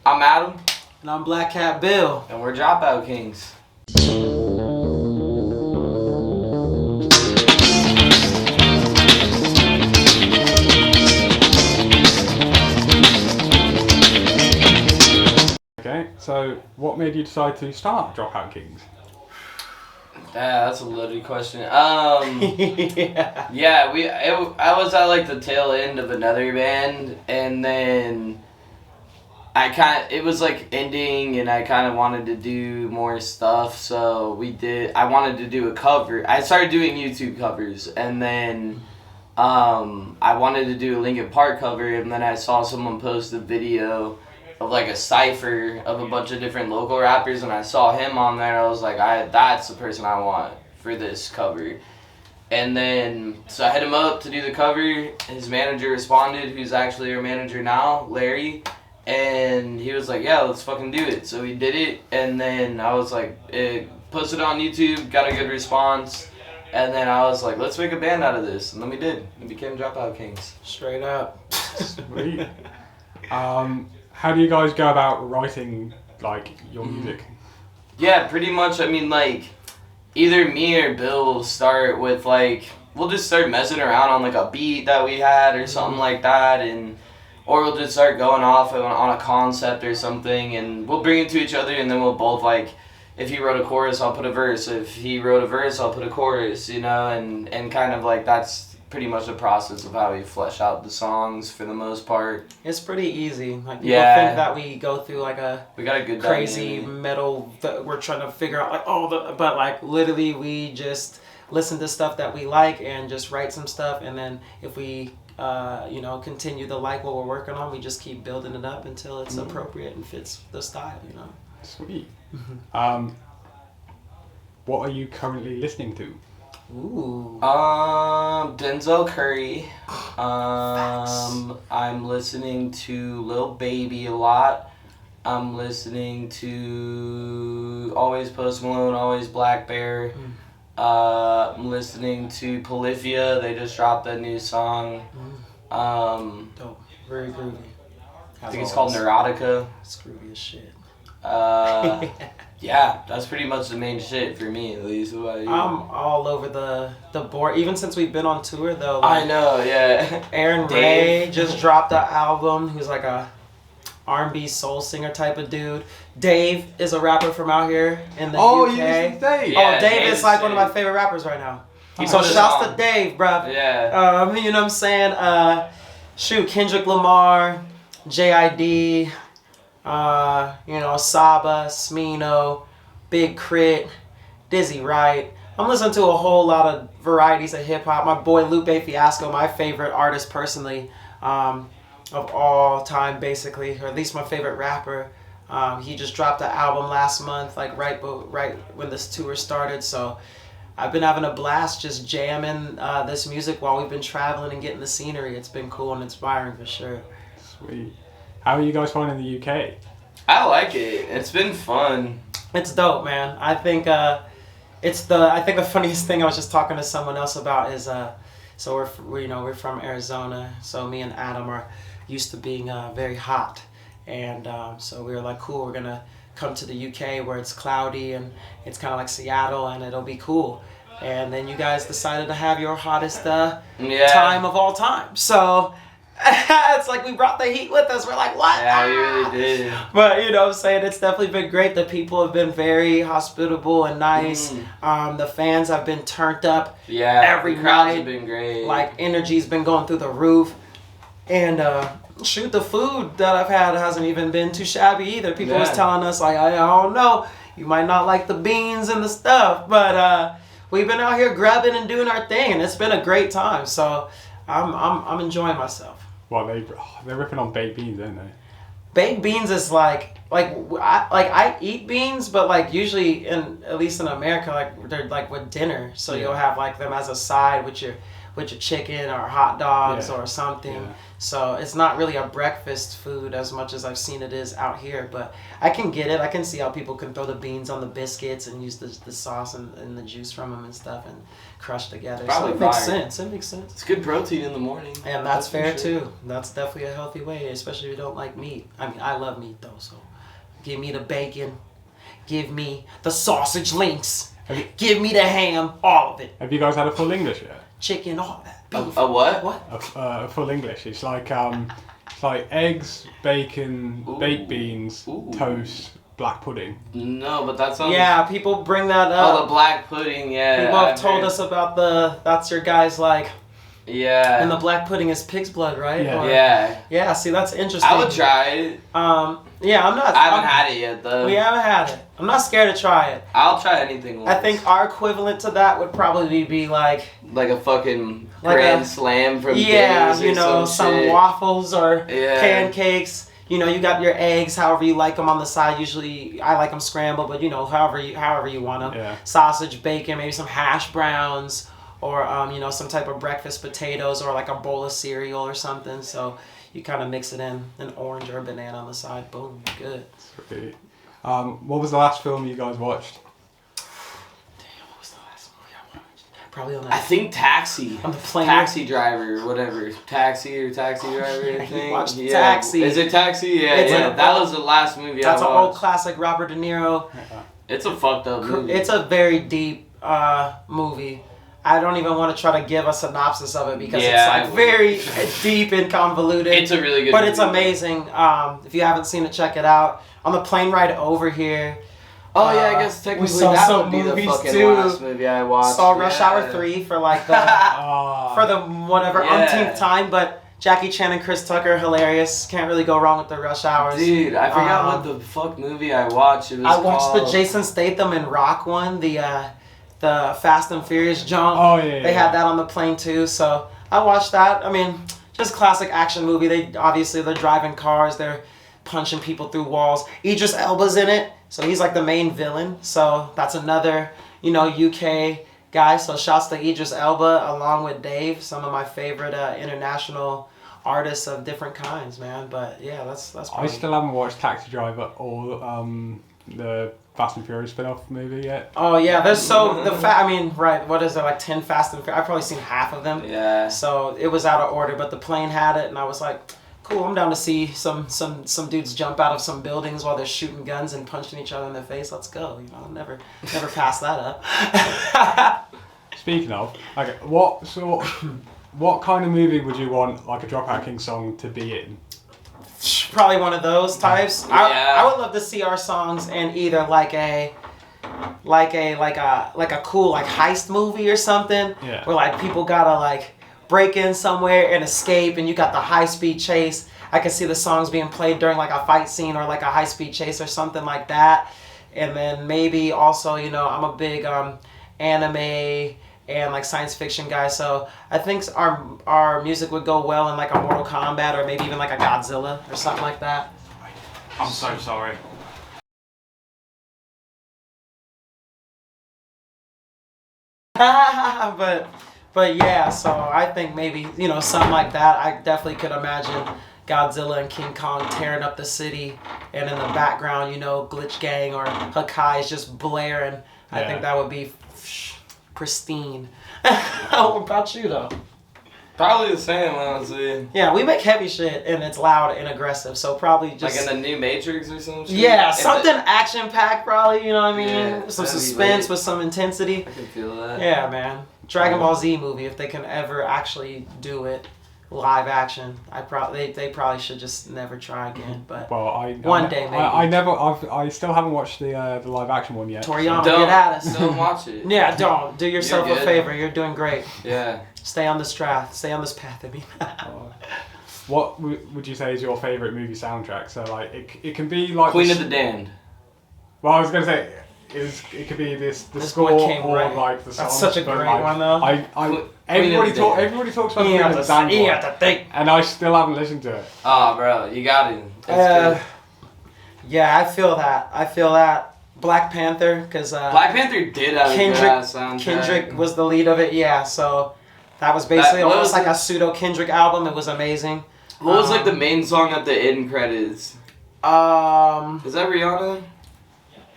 I'm Adam. And I'm Black Cat Bill. And we're Dropout Kings. Okay, so what made you decide to start Dropout Kings? Yeah, that's a loaded question. I was at like the tail end of another band, and then it was like ending, and I kind of wanted to do more stuff, so I wanted to do a cover. I started doing YouTube covers, and then I wanted to do a Linkin Park cover, and then I saw someone post a video of like a cypher of a bunch of different local rappers, and I saw him on there. I was like, that's the person I want for this cover. And then, so I hit him up to do the cover. His manager responded, who's actually our manager now, Larry. And he was like, yeah, let's fucking do it. So we did it, and then I was like, posted on YouTube, got a good response. And then I was like, let's make a band out of this. And then we did. It became Dropout Kings. Straight up. Sweet. How do you guys go about writing, like, your music? Yeah, pretty much. I mean, like, either me or Bill will start with, like, we'll just start messing around on, like, a beat that we had or something like that, or we'll just start going off on a concept or something, and we'll bring it to each other, and then we'll both, like, if he wrote a chorus, I'll put a verse. If he wrote a verse, I'll put a chorus, you know, and kind of, like, that's pretty much the process of how we flesh out the songs for the most part. It's pretty easy. Like, people think that we go through like we got a good crazy metal that we're trying to figure out like but like literally we just listen to stuff that we like and just write some stuff, and then if we continue to like what we're working on, we just keep building it up until it's appropriate and fits the style, you know. Sweet. What are you currently listening to? Ooh. Denzel Curry. I'm listening to Lil Baby a lot. I'm listening to always Post Malone, always Black Bear. I'm listening to Polyphia. They just dropped a new song. Dope. Very groovy. I think it's called Neurotica. It's groovy as shit. Yeah, that's pretty much the main shit for me, at least. What about you? I'm all over the board. Even since we've been on tour, though. Like, I know, yeah. Aaron Ray just dropped an album. Who's like a R&B soul singer type of dude. Dave is a rapper from out here in the UK. You listen to Dave? Yeah, Dave is like one of my favorite rappers right now. So shouts to Dave, bruh. Yeah. You know what I'm saying? Kendrick Lamar, JID. Saba, Smino, Big Crit, Dizzy Wright. I'm listening to a whole lot of varieties of hip hop. My boy Lupe Fiasco, my favorite artist personally, of all time basically, or at least my favorite rapper. He just dropped an album last month, like right when this tour started. So I've been having a blast just jamming this music while we've been traveling and getting the scenery. It's been cool and inspiring for sure. Sweet. How are you guys finding the UK? I like it. It's been fun. It's dope, man. I think the funniest thing I was just talking to someone else about is so we're from Arizona, so me and Adam are used to being very hot, and so we were like, cool, we're gonna come to the UK where it's cloudy and it's kind of like Seattle and it'll be cool. And then you guys decided to have your hottest time of all time. So it's like we brought the heat with us. We're like, what? Yeah, we really did. But you know what I'm saying? It's definitely been great. The people have been very hospitable and nice. The fans have been turned up every the crowds night. Have been great. Like, energy's been going through the roof. And the food that I've had hasn't even been too shabby either. People was telling us, like, I don't know, you might not like the beans and the stuff, but we've been out here grabbing and doing our thing, and it's been a great time. So I'm enjoying myself. Well, they're ripping on baked beans, aren't they? Baked beans is I eat beans, but like usually at least in America, like they're like with dinner. So you'll have like them as a side with with your chicken or hot dogs Yeah. or something. Yeah. So it's not really a breakfast food as much as I've seen it is out here. But I can get it. I can see how people can throw the beans on the biscuits and use the sauce and the juice from them and stuff and crush together. Probably so it makes fire. sense. It makes sense. It's good protein in the morning. And that's for fair sure. too. That's definitely a healthy way, especially if you don't like meat. I mean, I love meat though, so give me the bacon, give me the sausage links, give me the ham, all of it. Have you guys had a full English yet? Chicken, all that. Beef. A what? What? A full English. It's like eggs, bacon, Ooh. baked beans, Ooh. toast, black pudding. No, but that sounds. Yeah, people bring that Oh, the up. black pudding. Yeah. People have I've told heard. us about that's your guys like, Yeah. and the black pudding is pig's blood, right? Yeah. Yeah. Yeah, see, that's interesting. I would try it. Yeah, I'm not. I haven't had it yet though. We haven't had it. I'm not scared to try it. I'll try anything once. I think our equivalent to that would probably be like a fucking Like Grand a- Slam from yeah, Denny's or you know, some shit. waffles or Yeah. pancakes. You know, you got your eggs, however you like them on the side. Usually, I like them scrambled, but you know, however you want them. Yeah. Sausage, bacon, maybe some hash browns, or you know, some type of breakfast potatoes, or like a bowl of cereal or something. So you kind of mix it in an orange or a banana on the side. Boom, good. Sweet. What was the last film you guys watched? Damn, what was the last movie I watched? Probably on I think Taxi. on the plane. Taxi driver, whatever. Taxi driver. Yeah, I he think. watched Yeah. Taxi. Is it Taxi? Yeah, It's yeah. a- That was the last movie That's I an watched. old classic, Robert De Niro. It's a fucked up movie. It's a very deep movie. I don't even want to try to give a synopsis of it because Yeah, I it's like very deep and convoluted. It's a really good but movie. it's amazing. If you haven't seen it, check it out. On the plane ride over here, Oh yeah, I guess technically saw that some would be the movies, fucking too. last movie I watched. saw Rush Yeah. Hour 3 for like the Ah. for the whatever Yeah. umpteenth time. But Jackie Chan and Chris Tucker, hilarious. Can't really go wrong with the Rush Hours. Dude, I forgot Um, what the fuck movie I watched. It was I watched called... the Jason Statham and Rock one, the Fast and Furious jump. Oh yeah. They had that on the plane too, so I watched that. I mean, just classic action movie. They're driving cars, they're punching people through walls. Idris Elba's in it, so he's like the main villain. So that's another, you know, UK guy. So shouts to Idris Elba along with Dave, some of my favorite international artists of different kinds, man. But yeah, that's I probably... still haven't watched Taxi Driver or the Fast and Furious spin-off movie yet. Oh yeah, there's so I mean, right? What is there, like 10 Fast and Furious? I've probably seen half of them. Yeah. So it was out of order, but the plane had it, and I was like, cool, I'm down to see some dudes jump out of some buildings while they're shooting guns and punching each other in the face. Let's go. You know, I'll never pass that up. Speaking of, okay, what kind of movie would you want like a Dropout Kings song to be in? Probably one of those types. Yeah. I would love to see our songs in either like a cool like heist movie or something. Yeah. Where like people gotta like break in somewhere and escape, and you got the high speed chase. I can see the songs being played during like a fight scene or like a high speed chase or something like that. And then maybe also, you know, I'm a big anime and like science fiction guy, so I think our music would go well in like a Mortal Kombat or maybe even like a Godzilla or something like that. I'm so sorry. but yeah, so I think maybe, you know, something like that. I definitely could imagine Godzilla and King Kong tearing up the city, and in the background, you know, Glitch Gang or Hakai is just blaring. I think that would be pristine. What about you though? Probably the same, honestly. Yeah, we make heavy shit and it's loud and aggressive, so probably just Like in the new Matrix or some shit? yeah, If something action packed, probably. You know what I mean? Yeah, Some that'd be suspense lit. with some intensity. I can feel that. Yeah, man. Dragon Ball Z movie, if they can ever actually do it live action, they probably should just never try again. But Well, One day, maybe. I still haven't watched the live action one yet. Toriyama, Don't, get at us. don't watch it. Yeah, don't. Do yourself You're a good. favor. You're doing great. Yeah. Stay on this path. Stay on this path, I mean. What would you say is your favorite movie soundtrack? So like it can be like Queen of the Damned. Well, I was gonna say it could be the This score one came or right. like the song. That's such a but, great like, one, though. Everybody of the Damned. everybody talks about You Queen have of the to Damned you one, have to think. and I still haven't listened to it. Oh, bro, you got it. It's good. Yeah, I feel that. Black Panther, because Black Panther did have a good ass soundtrack. Kendrick was the lead of it, yeah. So That was basically what almost was like a pseudo Kendrick album. It was amazing. What was like the main song at the end credits? Is that Rihanna?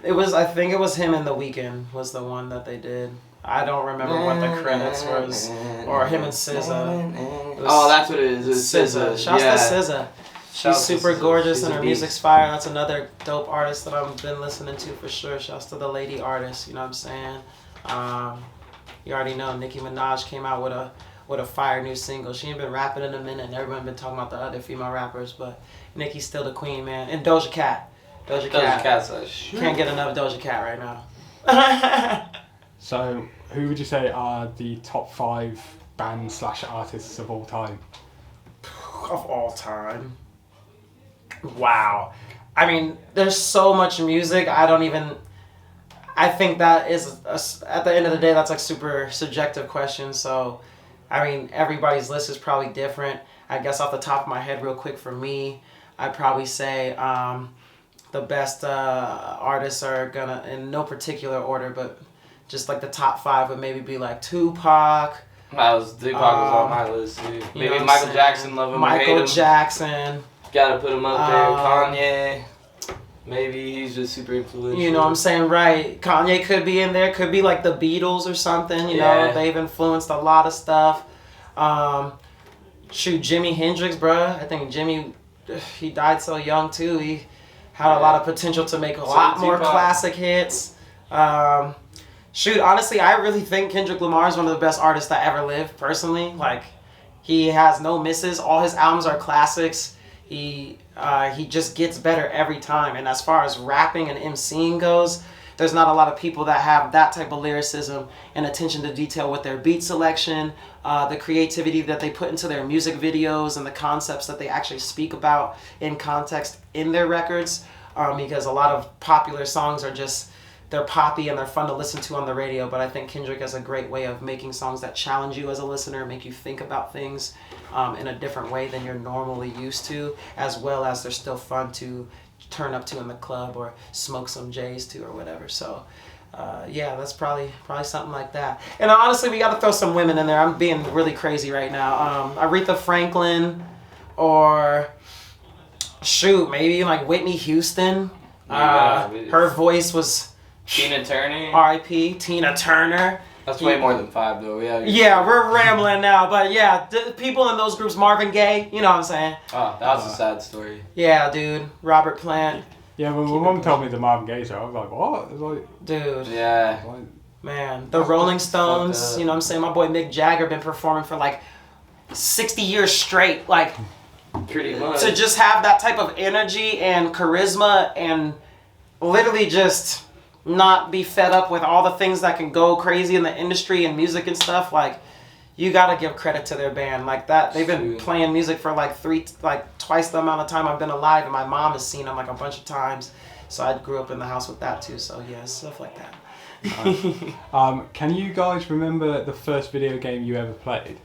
It was. I think it was him and The Weeknd was the one that they did. I don't remember what the credits was, or him and SZA. Oh, that's what it is. It's SZA. Shouts Yeah. to SZA. She's super gorgeous and her music's fire. That's another dope artist that I've been listening to for sure. Shouts to the lady artist. You know what I'm saying? You already know Nicki Minaj came out with a fire new single. She ain't been rapping in a minute, and everyone been talking about the other female rappers, but Nicki's still the queen, man. And Doja Cat. Doja Cat's a shit. Can't get enough Doja Cat right now. So, who would you say are the top 5 bands/artists of all time? Of all time. Wow. I mean, there's so much music. I think that is, at the end of the day, that's like super subjective question. So, I mean, everybody's list is probably different. I guess off the top of my head, real quick for me, I'd probably say the best artists are gonna, in no particular order, but just like the top 5 would maybe be like Tupac. Tupac was on my list too. Maybe Michael Jackson, love him or hate him. Michael Jackson. Gotta put him up there. Kanye. Maybe he's just super influential. You know what I'm saying? Right. Kanye could be in there. Could be like the Beatles or something. You know, they've influenced a lot of stuff. Jimi Hendrix, bruh. I think Jimmy, he died so young too. He had a lot of potential to make a lot more classic hits. Honestly, I really think Kendrick Lamar is one of the best artists that ever lived, personally. Like, he has no misses. All his albums are classics. He just gets better every time. And as far as rapping and MCing goes, there's not a lot of people that have that type of lyricism and attention to detail with their beat selection, the creativity that they put into their music videos, and the concepts that they actually speak about in context in their records. Because a lot of popular songs are just, they're poppy and they're fun to listen to on the radio, but I think Kendrick has a great way of making songs that challenge you as a listener, make you think about things in a different way than you're normally used to, as well as they're still fun to turn up to in the club or smoke some J's to or whatever. So that's probably something like that. And honestly, we got to throw some women in there. I'm being really crazy right now. Aretha Franklin, or maybe like Whitney Houston. Her voice was... Tina Turner. R.I.P. Tina Turner. That's way more than 5 though. Yeah, we're rambling now, but yeah, people in those groups, Marvin Gaye, you know what I'm saying? Oh, that was a sad story. Yeah, dude. Robert Plant. Yeah, when my mom told me the Marvin Gaye show, I was like, what? It was like, dude. Yeah. Man, the Rolling Stones, you know what I'm saying? My boy Mick Jagger been performing for like 60 years straight. Like, pretty much. To just have that type of energy and charisma and literally just not be fed up with all the things that can go crazy in the industry and music and stuff, like, you gotta give credit to their band. Like that, they've been playing music for like twice the amount of time I've been alive, and my mom has seen them like a bunch of times. So I grew up in the house with that too. So yeah, stuff like that. Can you guys remember the first video game you ever played?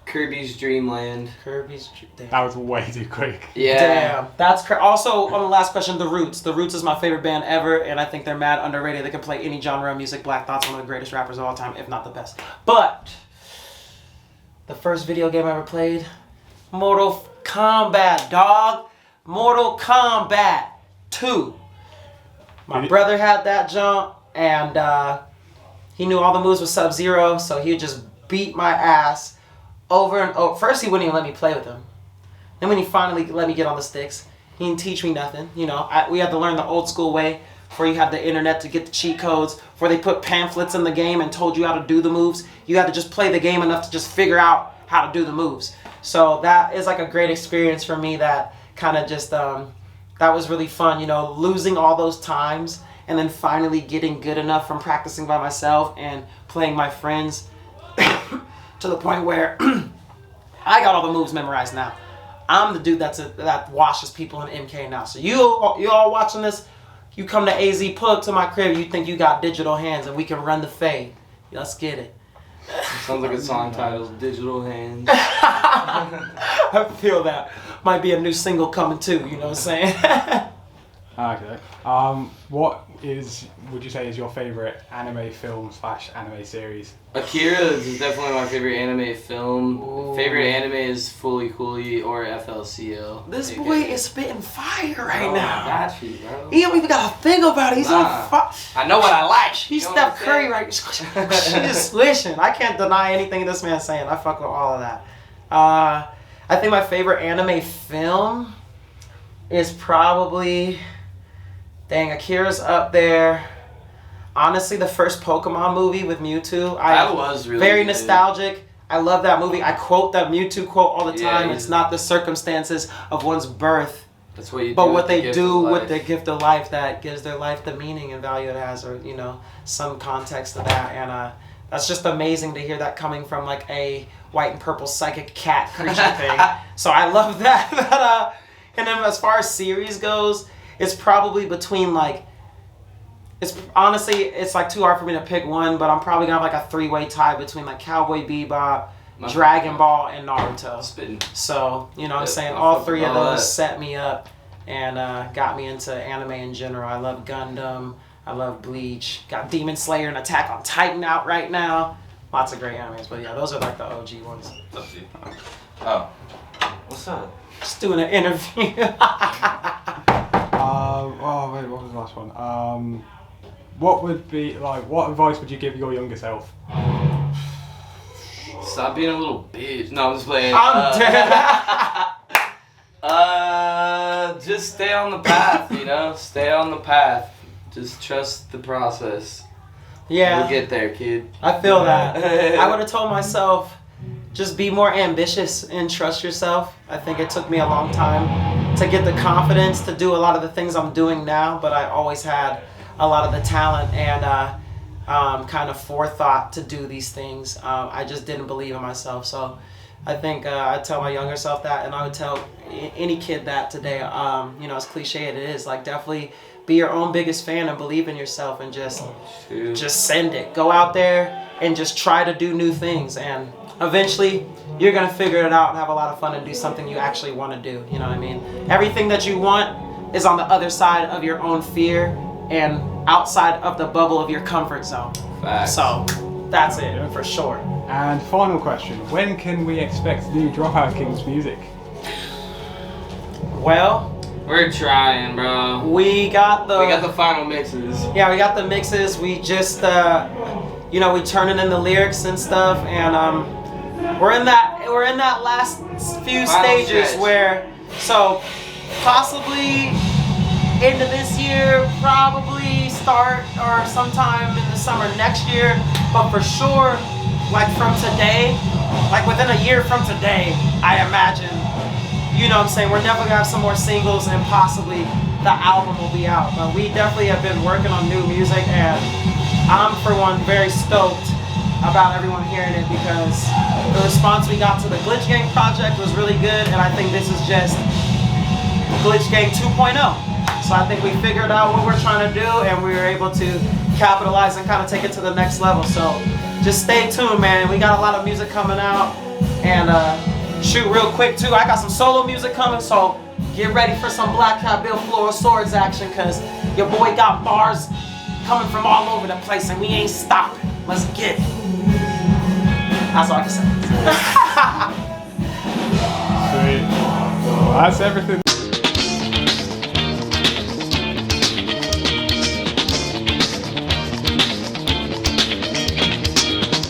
Kirby's Dream Land. Damn. That was way too quick. Yeah. Damn. That's also, on the last question, The Roots. The Roots is my favorite band ever, and I think they're mad underrated. They can play any genre of music. Black Thought's one of the greatest rappers of all time, if not the best. But the first video game I ever played, Mortal Kombat, dog. Mortal Kombat 2. My brother had that jump, and he knew all the moves with Sub-Zero, so he would just beat my ass over and over. First, he wouldn't even let me play with him. Then when he finally let me get on the sticks, he didn't teach me nothing. You know, we had to learn the old school way, before you had the internet to get the cheat codes, before they put pamphlets in the game and told you how to do the moves. You had to just play the game enough to just figure out how to do the moves. So that is like a great experience for me, that kind of just, that was really fun, you know, losing all those times and then finally getting good enough from practicing by myself and playing my friends to the point where I got all the moves memorized now. I'm the dude that washes people in MK now. So you all watching this, you come to AZ, pull up to my crib, you think you got digital hands and we can run the fade. Let's get it. Sounds like a song title, Digital Hands. I feel that. Might be a new single coming too, you know what I'm saying? Okay. What would you say is your favorite anime film / anime series? Akira is definitely my favorite anime film. Ooh. Favorite anime is Fully Cooley or FLCL. This boy is spitting fire right now. I got you, bro. He don't even got to think about it. He's on fire. I know what I like. He's You know Steph what I'm Curry saying? right. She's swishing. I can't deny anything this man's saying. I fuck with all of that. I think my favorite anime film is probably, dang, Akira's up there. Honestly, the first Pokemon movie with Mewtwo. That was really very good. nostalgic. I love that movie. I quote that Mewtwo quote all the time. Yeah, It's not the circumstances of one's birth, That's what you do. but with what the they gift do of with life. their gift of life that gives their life the meaning and value it has, or some context to that. And that's just amazing to hear that coming from like a white and purple psychic cat creature thing. So I love that. And then as far as series goes, it's probably between like, it's like too hard for me to pick one, but I'm probably gonna have like a 3-way tie between like Cowboy Bebop, Dragon Ball, and Naruto. Spitting. So, you know what I'm saying? I All fuck three with of all those that. set me up and got me into anime in general. I love Gundam. I love Bleach. Got Demon Slayer and Attack on Titan out right now. Lots of great animes, but yeah, those are like the OG ones. Oh. What's up? Just doing an interview. Oh wait, what was the last one? What would be like? What advice would you give your younger self? Stop being a little bitch. No, I'm just playing. I'm dead. Just stay on the path, Stay on the path. Just trust the process. Yeah. You'll get there, kid. I feel that. I would have told myself, just be more ambitious and trust yourself. I think it took me a long time to get the confidence to do a lot of the things I'm doing now, but I always had a lot of the talent and kind of forethought to do these things. I just didn't believe in myself. So I think I'd tell my younger self that, and I would tell any kid that today. As cliche it is, like definitely be your own biggest fan and believe in yourself and just send it. Go out there and just try to do new things, and eventually you're gonna figure it out and have a lot of fun and do something you actually want to do. You know what I mean? Everything that you want is on the other side of your own fear and outside of the bubble of your comfort zone. Facts. So that's it for sure. And final question: when can we expect new Dropout Kings music? Well, We're trying, bro. we got the final mixes. Yeah, we got the mixes. We just, we turning in the lyrics and stuff, and we're in that last few Final stages stretch. where, so possibly end of this year, probably start or sometime in the summer next year, but for sure, like from today, like within a year from today, I imagine. You know what I'm saying? We're definitely gonna have some more singles and possibly the album will be out. But we definitely have been working on new music, and I'm for one very stoked about everyone hearing it because the response we got to the Glitch Gang project was really good, and I think this is just Glitch Gang 2.0. So I think we figured out what we're trying to do, and we were able to capitalize and kind of take it to the next level. So just stay tuned, man. We got a lot of music coming out, and shoot, real quick too, I got some solo music coming, so get ready for some Black Cat Bill Floral Swords action, cause your boy got bars coming from all over the place and we ain't stopping. Let's get it. That's all I can say. Sweet. Well, that's everything.